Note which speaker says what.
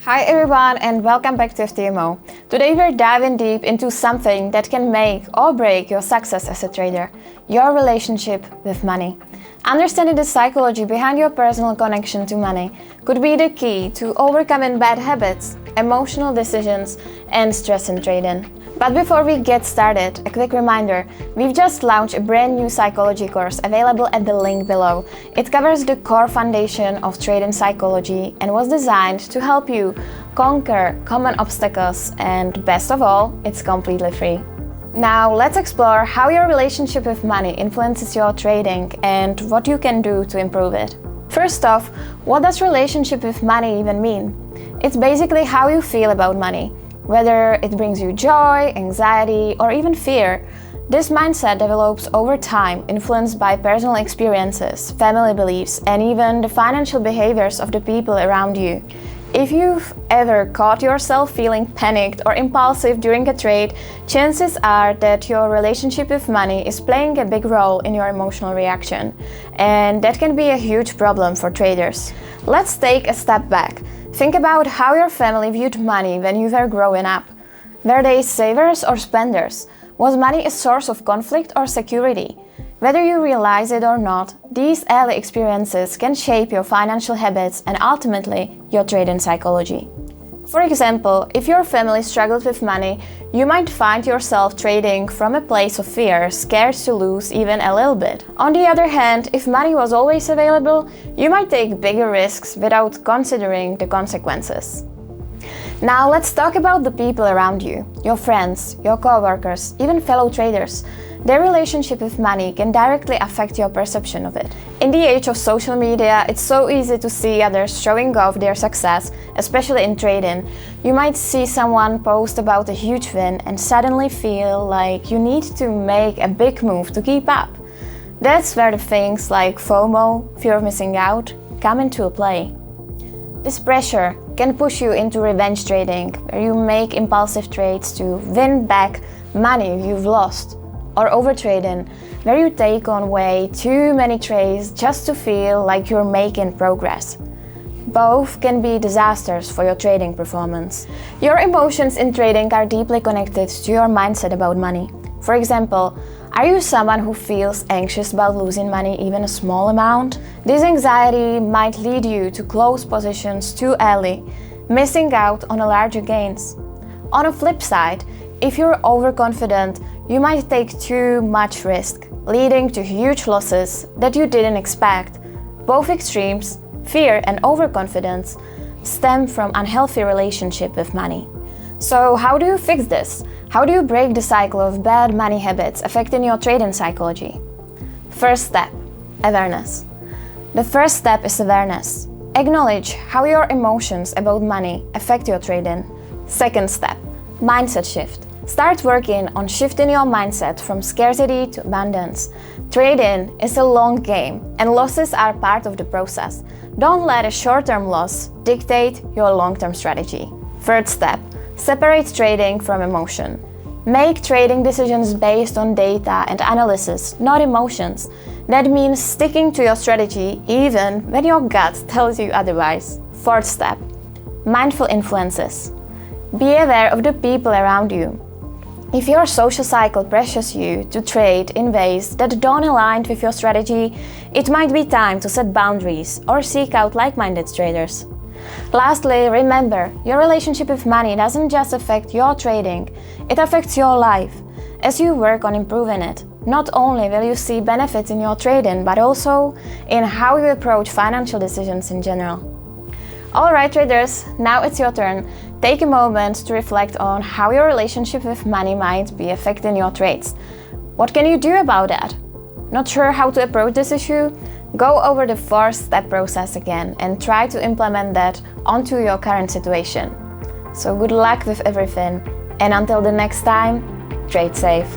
Speaker 1: Hi everyone and welcome back to FTMO. Today we're diving deep into something that can make or break your success as a trader, your relationship with money. Understanding the psychology behind your personal connection to money could be the key to overcoming bad habits, emotional decisions, and stress in trading. But before we get started, a quick reminder, we've just launched a brand new psychology course available at the link below. It covers the core foundation of trading psychology and was designed to help you conquer common obstacles, and best of all, it's completely free. Now let's explore how your relationship with money influences your trading and what you can do to improve it. First off, what does relationship with money even mean? It's basically how you feel about money. Whether it brings you joy, anxiety, or even fear, this mindset develops over time, influenced by personal experiences, family beliefs, and even the financial behaviors of the people around you. If you've ever caught yourself feeling panicked or impulsive during a trade, chances are that your relationship with money is playing a big role in your emotional reaction, and that can be a huge problem for traders. Let's take a step back. Think about how your family viewed money when you were growing up. Were they savers or spenders? Was money a source of conflict or security? Whether you realize it or not, these early experiences can shape your financial habits and ultimately your trading psychology. For example, if your family struggled with money, you might find yourself trading from a place of fear, scared to lose even a little bit. On the other hand, if money was always available, you might take bigger risks without considering the consequences. Now let's talk about the people around you, your friends, your coworkers, even fellow traders. Their relationship with money can directly affect your perception of it. In the age of social media, it's so easy to see others showing off their success, especially in trading. You might see someone post about a huge win and suddenly feel like you need to make a big move to keep up. That's where the things like FOMO, fear of missing out, come into play. This pressure can push you into revenge trading, where you make impulsive trades to win back money you've lost. Or overtrading, where you take on way too many trades just to feel like you're making progress. Both can be disasters for your trading performance. Your emotions in trading are deeply connected to your mindset about money. For example, are you someone who feels anxious about losing money, even a small amount? This anxiety might lead you to close positions too early, missing out on larger gains. On the flip side, if you're overconfident, you might take too much risk, leading to huge losses that you didn't expect. Both extremes, fear and overconfidence, stem from unhealthy relationship with money. So how do you fix this? How do you break the cycle of bad money habits affecting your trading psychology? First step, awareness. The first step is awareness. Acknowledge how your emotions about money affect your trading. Second step, mindset shift. Start working on shifting your mindset from scarcity to abundance. Trading is a long game, and losses are part of the process. Don't let a short-term loss dictate your long-term strategy. Third step, separate trading from emotion. Make trading decisions based on data and analysis, not emotions. That means sticking to your strategy even when your gut tells you otherwise. Fourth step, mindful influences. Be aware of the people around you. If your social cycle pressures you to trade in ways that don't align with your strategy, it might be time to set boundaries or seek out like-minded traders. Lastly, remember, your relationship with money doesn't just affect your trading, it affects your life. As you work on improving it, not only will you see benefits in your trading, but also in how you approach financial decisions in general. Alright traders, now it's your turn. Take a moment to reflect on how your relationship with money might be affecting your trades. What can you do about that? Not sure how to approach this issue? Go over the 4-step process again and try to implement that onto your current situation. So good luck with everything, and until the next time, trade safe.